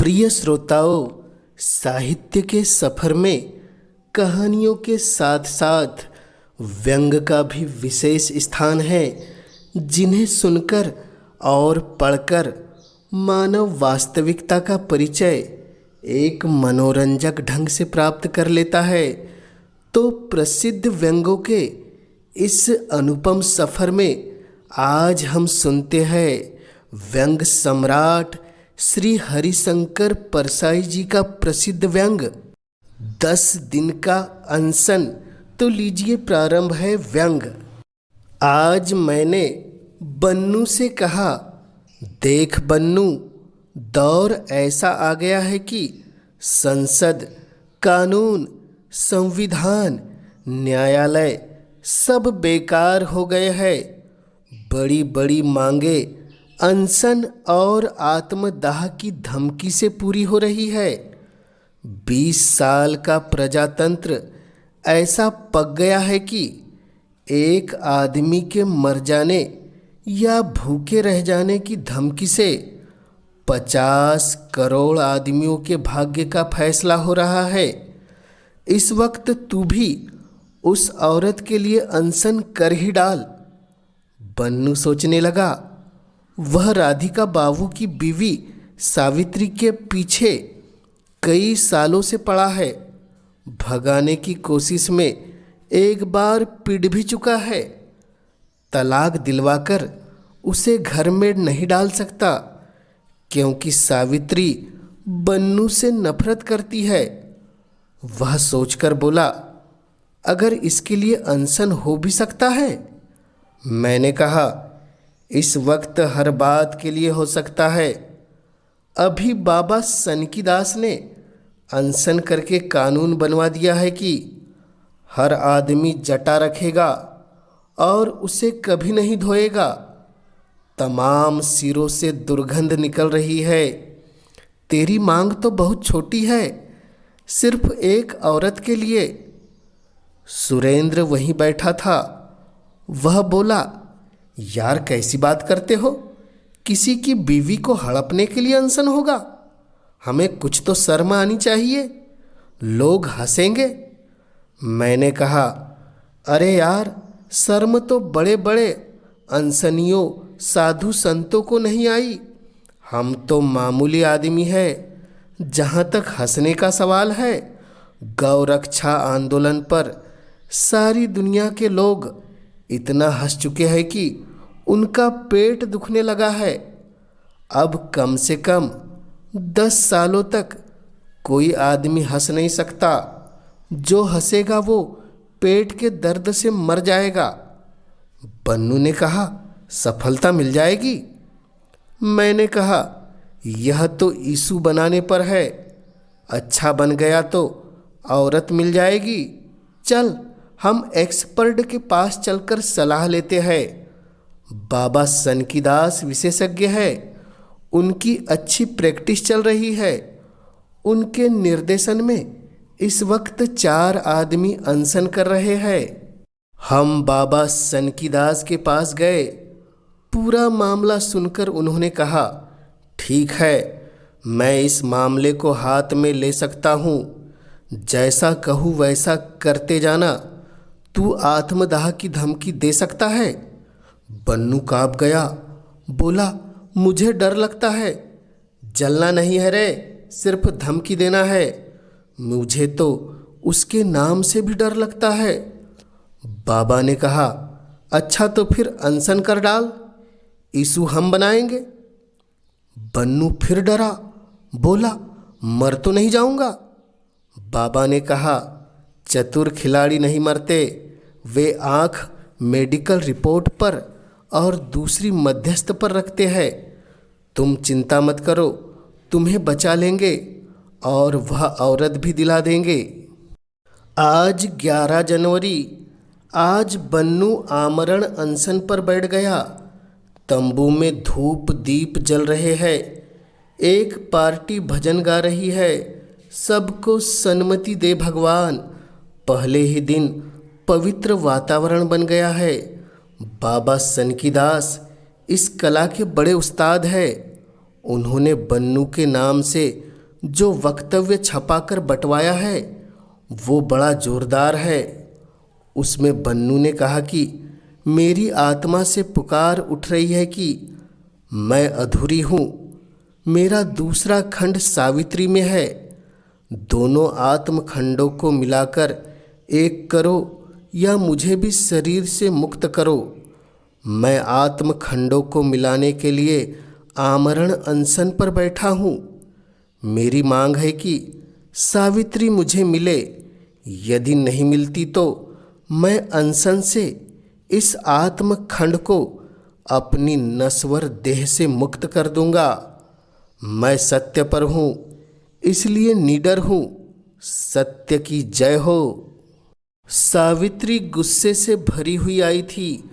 प्रिय श्रोताओं, साहित्य के सफ़र में कहानियों के साथ साथ व्यंग का भी विशेष स्थान है, जिन्हें सुनकर और पढ़कर मानव वास्तविकता का परिचय एक मनोरंजक ढंग से प्राप्त कर लेता है। तो प्रसिद्ध व्यंगों के इस अनुपम सफ़र में आज हम सुनते हैं व्यंग सम्राट श्री हरिशंकर परसाई जी का प्रसिद्ध व्यंग 10 दिन का अनशन। तो लीजिए, प्रारंभ है व्यंग। आज मैंने बन्नू से कहा, देख बन्नू, दौर ऐसा आ गया है कि संसद, कानून, संविधान, न्यायालय सब बेकार हो गए हैं। बड़ी बड़ी मांगे अनशन और आत्मदाह की धमकी से पूरी हो रही है। 20 साल का प्रजातंत्र ऐसा पक गया है कि एक आदमी के मर जाने या भूखे रह जाने की धमकी से 50 करोड़ आदमियों के भाग्य का फैसला हो रहा है। इस वक्त तू भी उस औरत के लिए अनशन कर ही डाल। बन्नू सोचने लगा। वह राधिका बाबू की बीवी सावित्री के पीछे कई सालों से पड़ा है। भगाने की कोशिश में एक बार पिट भी चुका है। तलाक दिलवाकर उसे घर में नहीं डाल सकता, क्योंकि सावित्री बन्नू से नफरत करती है। वह सोचकर बोला, अगर इसके लिए अनशन हो भी सकता है। मैंने कहा, इस वक्त हर बात के लिए हो सकता है। अभी बाबा सनकीदास ने अनशन करके कानून बनवा दिया है कि हर आदमी जटा रखेगा और उसे कभी नहीं धोएगा। तमाम सिरों से दुर्गंध निकल रही है। तेरी मांग तो बहुत छोटी है, सिर्फ एक औरत के लिए। सुरेंद्र वहीं बैठा था। वह बोला, यार कैसी बात करते हो? किसी की बीवी को हड़पने के लिए अनशन होगा? हमें कुछ तो शर्म आनी चाहिए, लोग हंसेंगे। मैंने कहा, अरे यार, शर्म तो बड़े बड़े अनशनियों साधु संतों को नहीं आई। हम तो मामूली आदमी है। जहाँ तक हंसने का सवाल है, गौरक्षा आंदोलन पर सारी दुनिया के लोग इतना हंस चुके हैं कि उनका पेट दुखने लगा है। अब कम से कम 10 सालों तक कोई आदमी हंस नहीं सकता। जो हंसेगा वो पेट के दर्द से मर जाएगा। बन्नू ने कहा, सफलता मिल जाएगी? मैंने कहा, यह तो यीशु बनाने पर है। अच्छा बन गया तो औरत मिल जाएगी। चल, हम एक्सपर्ट के पास चलकर सलाह लेते हैं। बाबा सनकीदास विशेषज्ञ है। उनकी अच्छी प्रैक्टिस चल रही है। उनके निर्देशन में इस वक्त 4 आदमी अनशन कर रहे हैं। हम बाबा सनकीदास के पास गए। पूरा मामला सुनकर उन्होंने कहा, ठीक है, मैं इस मामले को हाथ में ले सकता हूँ। जैसा कहूँ वैसा करते जाना। तू आत्मदाह की धमकी दे सकता है? बन्नू काँप गया। बोला, मुझे डर लगता है। जलना नहीं है रे, सिर्फ धमकी देना है। मुझे तो उसके नाम से भी डर लगता है। बाबा ने कहा, अच्छा तो फिर अनशन कर डाल, यीशु हम बनाएंगे। बन्नू फिर डरा। बोला, मर तो नहीं जाऊंगा? बाबा ने कहा, चतुर खिलाड़ी नहीं मरते। वे आँख मेडिकल रिपोर्ट पर और दूसरी मध्यस्थ पर रखते हैं। तुम चिंता मत करो, तुम्हें बचा लेंगे और वह औरत भी दिला देंगे। आज 11 जनवरी। आज बन्नू आमरण अनशन पर बैठ गया। तंबू में धूप दीप जल रहे हैं। एक पार्टी भजन गा रही है, सबको सन्मति दे भगवान। पहले ही दिन पवित्र वातावरण बन गया है। बाबा सनकीदास इस कला के बड़े उस्ताद हैं। उन्होंने बन्नू के नाम से जो वक्तव्य छपाकर बंटवाया है वो बड़ा जोरदार है। उसमें बन्नू ने कहा कि मेरी आत्मा से पुकार उठ रही है कि मैं अधूरी हूँ। मेरा दूसरा खंड सावित्री में है। दोनों आत्मखंडों को मिलाकर एक करो या मुझे भी शरीर से मुक्त करो। मैं आत्मखंडों को मिलाने के लिए आमरण अनशन पर बैठा हूँ। मेरी मांग है कि सावित्री मुझे मिले। यदि नहीं मिलती तो मैं अनशन से इस आत्मखंड को अपनी नश्वर देह से मुक्त कर दूंगा। मैं सत्य पर हूँ, इसलिए निडर हूँ। सत्य की जय हो। सावित्री गुस्से से भरी हुई आई थी।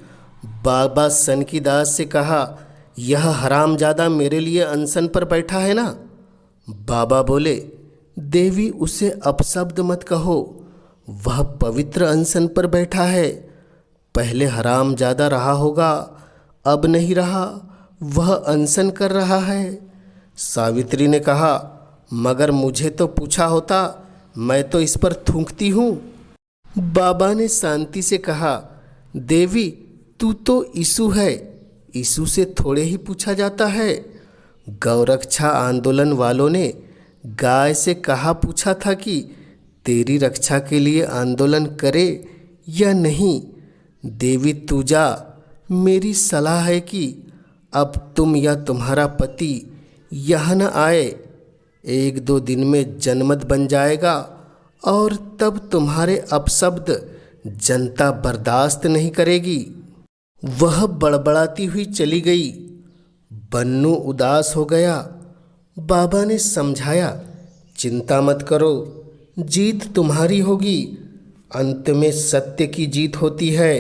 बाबा सनकीदास से कहा, यह हरामजादा मेरे लिए अनशन पर बैठा है ना? बाबा बोले, देवी उसे अपशब्द मत कहो। वह पवित्र अनशन पर बैठा है। पहले हरामजादा रहा होगा, अब नहीं रहा। वह अनशन कर रहा है। सावित्री ने कहा, मगर मुझे तो पूछा होता, मैं तो इस पर थूकती हूँ। बाबा ने शांति से कहा, देवी तू तो यीशु है। यीशु से थोड़े ही पूछा जाता है। गौरक्षा आंदोलन वालों ने गाय से कहा पूछा था कि तेरी रक्षा के लिए आंदोलन करे या नहीं। देवी तू जा। मेरी सलाह है कि अब तुम या तुम्हारा पति यहाँ न आए। 1-2 दिन में जनमत बन जाएगा और तब तुम्हारे अपशब्द जनता बर्दाश्त नहीं करेगी। वह बड़बड़ाती हुई चली गई। बन्नू उदास हो गया। बाबा ने समझाया, चिंता मत करो, जीत तुम्हारी होगी। अंत में सत्य की जीत होती है।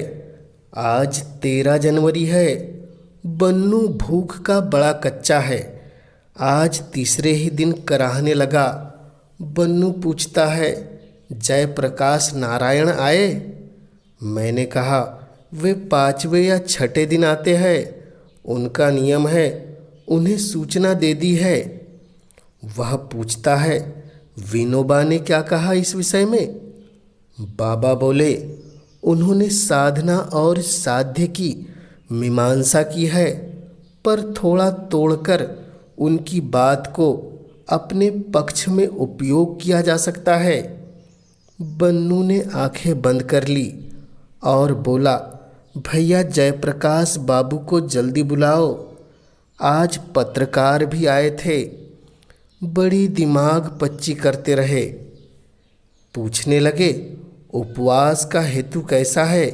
आज 13 जनवरी है। बन्नू भूख का बड़ा कच्चा है। आज तीसरे ही दिन कराहने लगा। बन्नू पूछता है, जयप्रकाश नारायण आए? मैंने कहा, वे 5वें या 6ठे दिन आते हैं। उनका नियम है, उन्हें सूचना दे दी है। वह पूछता है, विनोबा ने क्या कहा इस विषय में? बाबा बोले, उन्होंने साधना और साध्य की मीमांसा की है, पर थोड़ा तोड़कर उनकी बात को अपने पक्ष में उपयोग किया जा सकता है। बन्नू ने आंखें बंद कर ली और बोला, भैया जयप्रकाश बाबू को जल्दी बुलाओ। आज पत्रकार भी आए थे, बड़ी दिमाग पच्ची करते रहे। पूछने लगे, उपवास का हेतु कैसा है?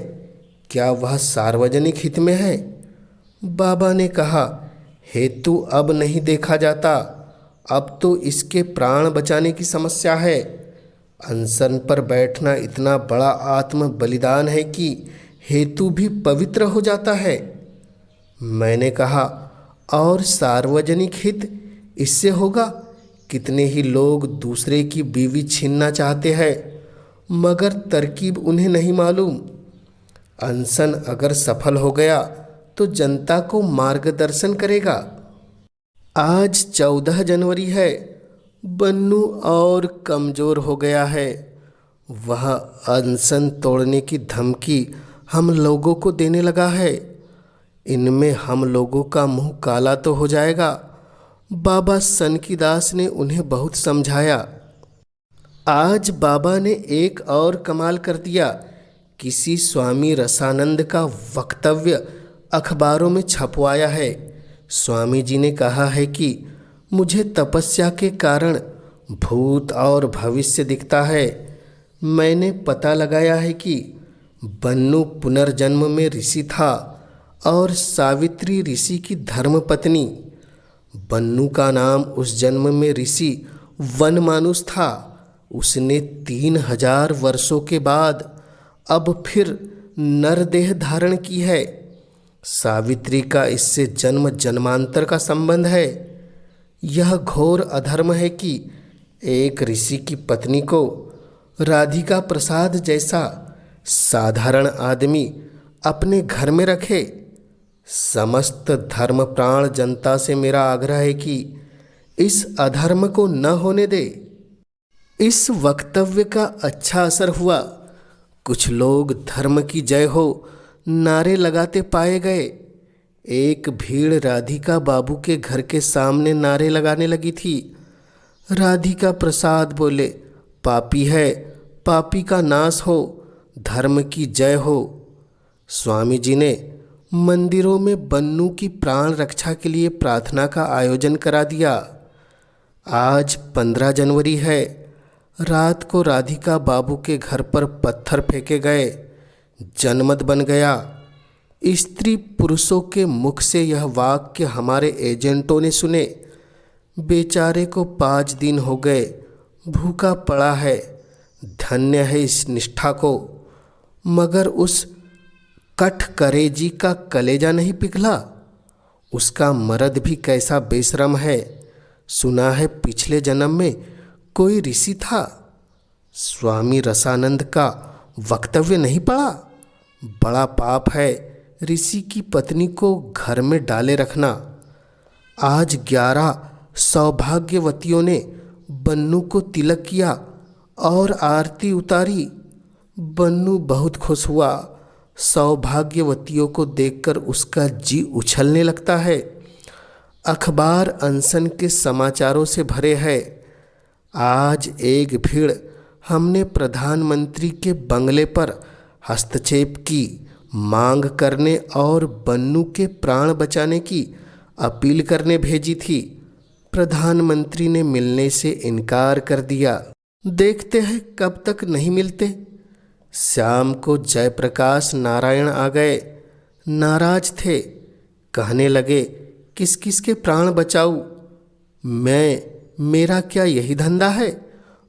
क्या वह सार्वजनिक हित में है? बाबा ने कहा, हेतु अब नहीं देखा जाता। अब तो इसके प्राण बचाने की समस्या है। अनशन पर बैठना इतना बड़ा आत्म बलिदान है कि हेतु भी पवित्र हो जाता है। मैंने कहा, और सार्वजनिक हित इससे होगा? कितने ही लोग दूसरे की बीवी छीनना चाहते हैं, मगर तरकीब उन्हें नहीं मालूम। अनशन अगर सफल हो गया तो जनता को मार्गदर्शन करेगा। आज 14 जनवरी है। बन्नू और कमज़ोर हो गया है। वह अनशन तोड़ने की धमकी हम लोगों को देने लगा है। इनमें हम लोगों का मुंह काला तो हो जाएगा। बाबा सनकीदास ने उन्हें बहुत समझाया। आज बाबा ने एक और कमाल कर दिया। किसी स्वामी रसानंद का वक्तव्य अखबारों में छपवाया है। स्वामी जी ने कहा है कि मुझे तपस्या के कारण भूत और भविष्य दिखता है। मैंने पता लगाया है कि बन्नू पुनर्जन्म में ऋषि था और सावित्री ऋषि की धर्मपत्नी। बन्नू का नाम उस जन्म में ऋषि वनमानुष था। उसने 3000 वर्षों के बाद अब फिर नरदेह धारण की है। सावित्री का इससे जन्म जन्मांतर का संबंध है। यह घोर अधर्म है कि एक ऋषि की पत्नी को राधिका प्रसाद जैसा साधारण आदमी अपने घर में रखे। समस्त धर्मप्राण जनता से मेरा आग्रह है कि इस अधर्म को न होने दे। इस वक्तव्य का अच्छा असर हुआ। कुछ लोग धर्म की जय हो नारे लगाते पाए गए। एक भीड़ राधिका बाबू के घर के सामने नारे लगाने लगी थी। राधिका प्रसाद बोले, पापी है, पापी का नाश हो, धर्म की जय हो। स्वामी जी ने मंदिरों में बन्नू की प्राण रक्षा के लिए प्रार्थना का आयोजन करा दिया। आज 15 जनवरी है। रात को राधिका बाबू के घर पर पत्थर फेंके गए। जनमत बन गया। स्त्री पुरुषों के मुख से यह वाक्य हमारे एजेंटों ने सुने। बेचारे को 5 दिन हो गए, भूखा पड़ा है। धन्य है इस निष्ठा को। मगर उस कठकरेजी का कलेजा नहीं पिघला। उसका मर्द भी कैसा बेशरम है। सुना है पिछले जन्म में कोई ऋषि था। स्वामी रसानंद का वक्तव्य नहीं पढ़ा। बड़ा पाप है ऋषि की पत्नी को घर में डाले रखना। आज 11 सौभाग्यवतियों ने बन्नू को तिलक किया और आरती उतारी। बन्नू बहुत खुश हुआ। सौभाग्यवतियों को देखकर उसका जी उछलने लगता है। अखबार अनशन के समाचारों से भरे हैं। आज एक भीड़ हमने प्रधानमंत्री के बंगले पर हस्तक्षेप की मांग करने और बन्नू के प्राण बचाने की अपील करने भेजी थी। प्रधानमंत्री ने मिलने से इनकार कर दिया। देखते हैं कब तक नहीं मिलते। शाम को जयप्रकाश नारायण आ गए। नाराज थे। कहने लगे, किस किस के प्राण बचाऊं? मेरा क्या यही धंधा है?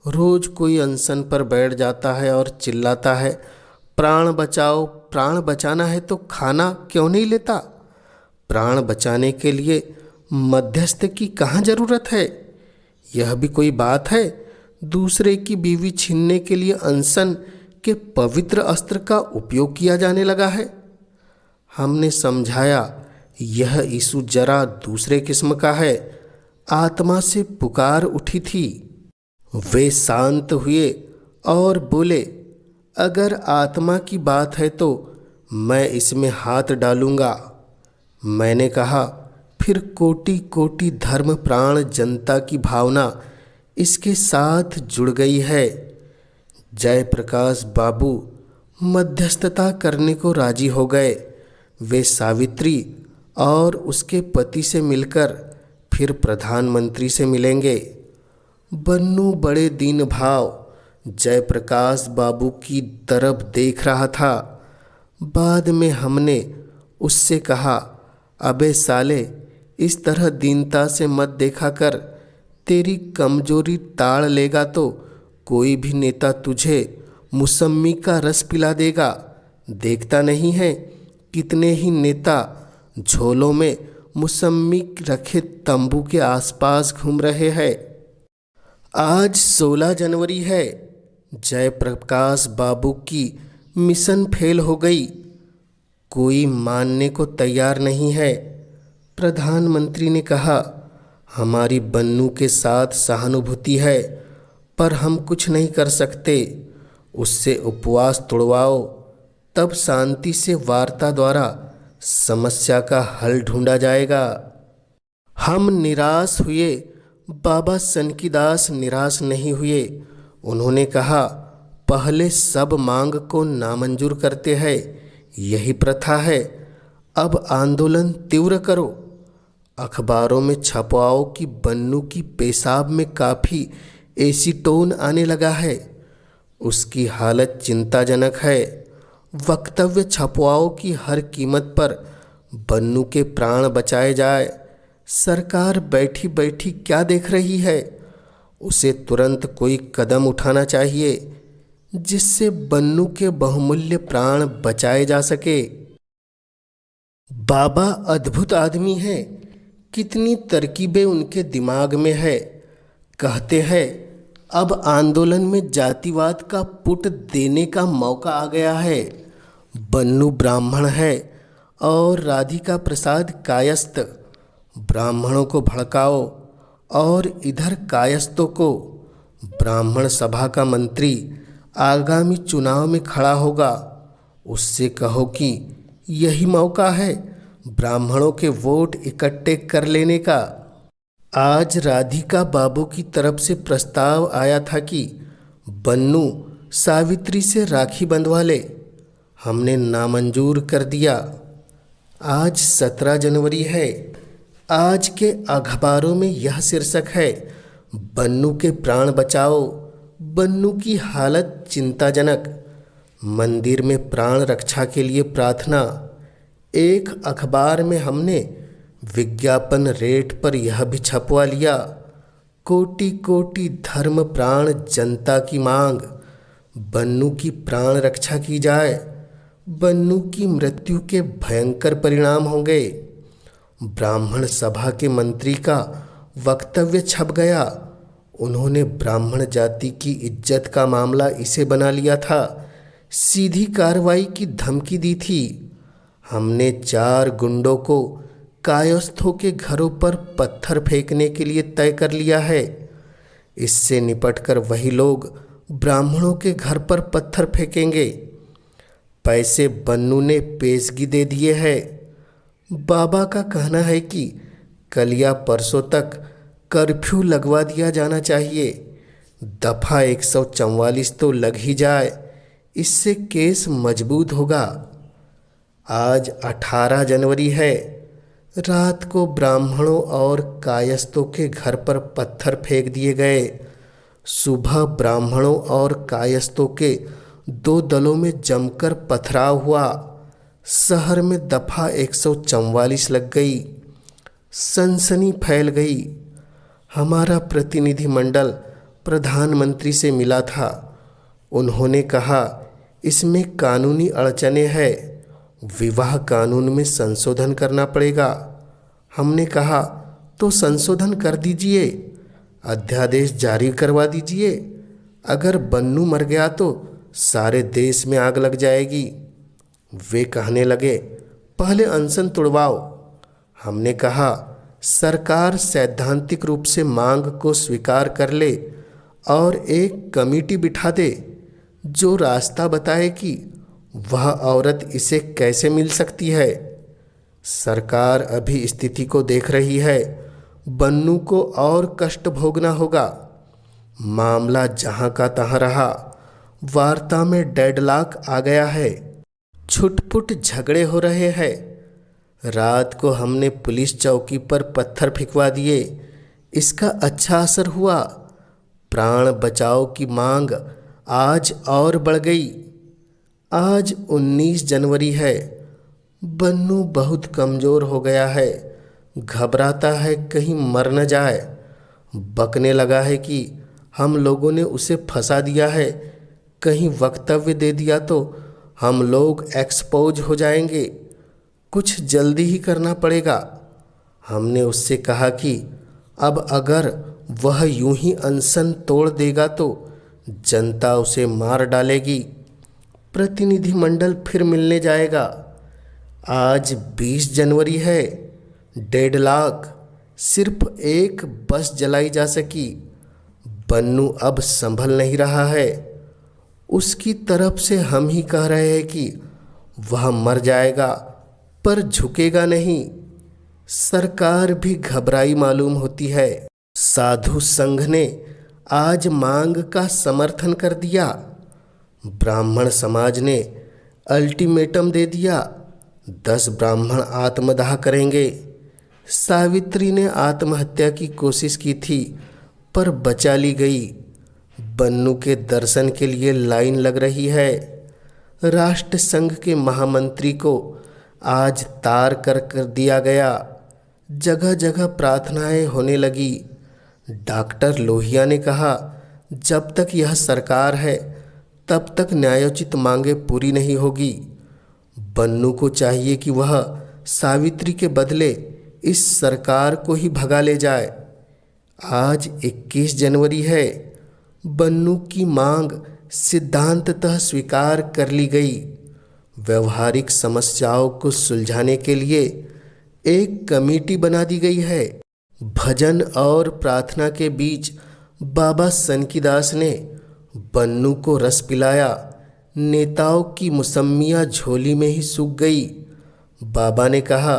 रोज कोई अनशन पर बैठ जाता है और चिल्लाता है, प्राण बचाओ। प्राण बचाना है तो खाना क्यों नहीं लेता? प्राण बचाने के लिए मध्यस्थ की कहाँ जरूरत है? यह भी कोई बात है? दूसरे की बीवी छीनने के लिए अनशन के पवित्र अस्त्र का उपयोग किया जाने लगा है। हमने समझाया, यह यीशु जरा दूसरे किस्म का है। आत्मा से पुकार उठी थी। वे शांत हुए और बोले, अगर आत्मा की बात है तो मैं इसमें हाथ डालूंगा। मैंने कहा, फिर कोटि कोटि धर्म प्राण जनता की भावना इसके साथ जुड़ गई है। जयप्रकाश बाबू मध्यस्थता करने को राजी हो गए। वे सावित्री और उसके पति से मिलकर फिर प्रधानमंत्री से मिलेंगे। बन्नू बड़े दीन भाव जयप्रकाश बाबू की तरफ देख रहा था। बाद में हमने उससे कहा, अबे साले, इस तरह दीनता से मत देखा कर। तेरी कमजोरी ताड़ लेगा तो कोई भी नेता तुझे मौसम्मी का रस पिला देगा। देखता नहीं है कितने ही नेता झोलों में मौसम्मी रखे तंबू के आसपास घूम रहे हैं। आज 16 जनवरी है। जयप्रकाश बाबू की मिशन फेल हो गई। कोई मानने को तैयार नहीं है। प्रधानमंत्री ने कहा, हमारी बन्नू के साथ सहानुभूति है, पर हम कुछ नहीं कर सकते। उससे उपवास तोड़वाओ, तब शांति से वार्ता द्वारा समस्या का हल ढूंढा जाएगा। हम निराश हुए। बाबा सनकीदास निराश नहीं हुए। उन्होंने कहा, पहले सब मांग को नामंजूर करते हैं, यही प्रथा है। अब आंदोलन तीव्र करो। अखबारों में छपवाओ कि बन्नू की पेशाब में काफ़ी एसीटोन आने लगा है। उसकी हालत चिंताजनक है। वक्तव्य छपवाओ कि हर कीमत पर बन्नू के प्राण बचाए जाए। सरकार बैठी बैठी क्या देख रही है? उसे तुरंत कोई कदम उठाना चाहिए जिससे बन्नू के बहुमूल्य प्राण बचाए जा सके। बाबा अद्भुत आदमी हैं। कितनी तरकीबें उनके दिमाग में है। कहते हैं, अब आंदोलन में जातिवाद का पुट देने का मौका आ गया है। बन्नू ब्राह्मण है और राधिका प्रसाद कायस्थ। ब्राह्मणों को भड़काओ और इधर कायस्थों को ब्राह्मण सभा का मंत्री आगामी चुनाव में खड़ा होगा, उससे कहो कि यही मौका है ब्राह्मणों के वोट इकट्ठे कर लेने का। आज राधिका बाबू की तरफ से प्रस्ताव आया था कि बन्नू सावित्री से राखी बंधवा ले। हमने नामंजूर कर दिया। आज 17 जनवरी है। आज के अखबारों में यह शीर्षक है, बन्नू के प्राण बचाओ, बन्नू की हालत चिंताजनक, मंदिर में प्राण रक्षा के लिए प्रार्थना। एक अखबार में हमने विज्ञापन रेट पर यह भी छपवा लिया, कोटि कोटि धर्म प्राण जनता की मांग, बन्नू की प्राण रक्षा की जाए, बन्नू की मृत्यु के भयंकर परिणाम होंगे। ब्राह्मण सभा के मंत्री का वक्तव्य छप गया। उन्होंने ब्राह्मण जाति की इज्जत का मामला इसे बना लिया था, सीधी कार्रवाई की धमकी दी थी। हमने 4 गुंडों को कायस्थों के घरों पर पत्थर फेंकने के लिए तय कर लिया है। इससे निपटकर वही लोग ब्राह्मणों के घर पर पत्थर फेंकेंगे। पैसे बन्नू ने पेशगी दे दिए हैं। बाबा का कहना है कि कल या परसों तक कर्फ्यू लगवा दिया जाना चाहिए। दफ़ा 144 तो लग ही जाए, इससे केस मजबूत होगा। आज 18 जनवरी है। रात को ब्राह्मणों और कायस्थों के घर पर पत्थर फेंक दिए गए। सुबह ब्राह्मणों और कायस्थों के 2 दलों में जमकर पथराव हुआ। शहर में दफ़ा 144 लग गई। सनसनी फैल गई। हमारा प्रतिनिधिमंडल प्रधानमंत्री से मिला था। उन्होंने कहा इसमें कानूनी अड़चनें हैं, विवाह कानून में संशोधन करना पड़ेगा। हमने कहा तो संशोधन कर दीजिए, अध्यादेश जारी करवा दीजिए। अगर बन्नू मर गया तो सारे देश में आग लग जाएगी। वे कहने लगे पहले अनशन तुड़वाओ। हमने कहा सरकार सैद्धांतिक रूप से मांग को स्वीकार कर ले और एक कमेटी बिठा दे जो रास्ता बताए कि वह औरत इसे कैसे मिल सकती है। सरकार अभी स्थिति को देख रही है, बन्नू को और कष्ट भोगना होगा। मामला जहाँ का तहाँ रहा। वार्ता में डेडलॉक आ गया है। छुटपुट झगड़े हो रहे हैं। रात को हमने पुलिस चौकी पर पत्थर फेंकवा दिए। इसका अच्छा असर हुआ। प्राण बचाओ की मांग आज और बढ़ गई। आज 19 जनवरी है। बन्नू बहुत कमज़ोर हो गया है, घबराता है कहीं मर न जाए। बकने लगा है कि हम लोगों ने उसे फंसा दिया है, कहीं वक्तव्य दे दिया तो हम लोग एक्सपोज हो जाएंगे, कुछ जल्दी ही करना पड़ेगा। हमने उससे कहा कि अब अगर वह यूं ही अनशन तोड़ देगा तो जनता उसे मार डालेगी। प्रतिनिधिमंडल फिर मिलने जाएगा। आज 20 जनवरी है। डेडलॉक, सिर्फ एक बस जलाई जा सकी। बन्नू अब संभल नहीं रहा है। उसकी तरफ से हम ही कह रहे हैं कि वह मर जाएगा पर झुकेगा नहीं। सरकार भी घबराई मालूम होती है। साधु संघ ने आज मांग का समर्थन कर दिया। ब्राह्मण समाज ने अल्टीमेटम दे दिया, 10 ब्राह्मण आत्मदाह करेंगे। सावित्री ने आत्महत्या की कोशिश की थी पर बचा ली गई। बन्नू के दर्शन के लिए लाइन लग रही है। राष्ट्र संघ के महामंत्री को आज तार कर दिया गया। जगह जगह प्रार्थनाएं होने लगी। डॉक्टर लोहिया ने कहा जब तक यह सरकार है तब तक न्यायोचित मांगे पूरी नहीं होगी। बन्नू को चाहिए कि वह सावित्री के बदले इस सरकार को ही भगा ले जाए। आज 21 जनवरी है। बन्नू की मांग सिद्धांततः स्वीकार कर ली गई। व्यवहारिक समस्याओं को सुलझाने के लिए एक कमेटी बना दी गई है। भजन और प्रार्थना के बीच बाबा सनकीदास ने बन्नू को रस पिलाया। नेताओं की मुसम्मियाँ झोली में ही सूख गई। बाबा ने कहा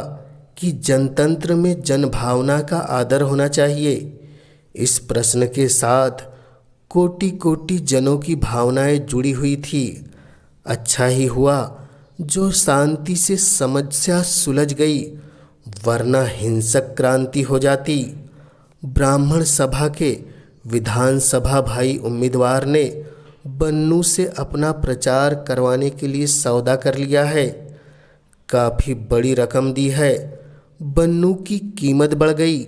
कि जनतंत्र में जनभावना का आदर होना चाहिए। इस प्रश्न के साथ कोटि कोटि जनों की भावनाएं जुड़ी हुई थी। अच्छा ही हुआ जो शांति से समस्या सुलझ गई, वरना हिंसक क्रांति हो जाती। ब्राह्मण सभा के विधानसभा भाई उम्मीदवार ने बन्नू से अपना प्रचार करवाने के लिए सौदा कर लिया है। काफ़ी बड़ी रकम दी है। बन्नू की कीमत बढ़ गई।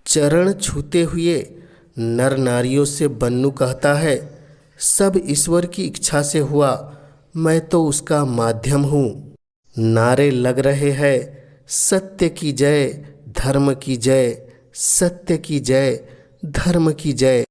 चरण छूते हुए नर नारियों से बन्नू कहता है, सब ईश्वर की इच्छा से हुआ, मैं तो उसका माध्यम हूँ। नारे लग रहे हैं, सत्य की जय, धर्म की जय, सत्य की जय, धर्म की जय।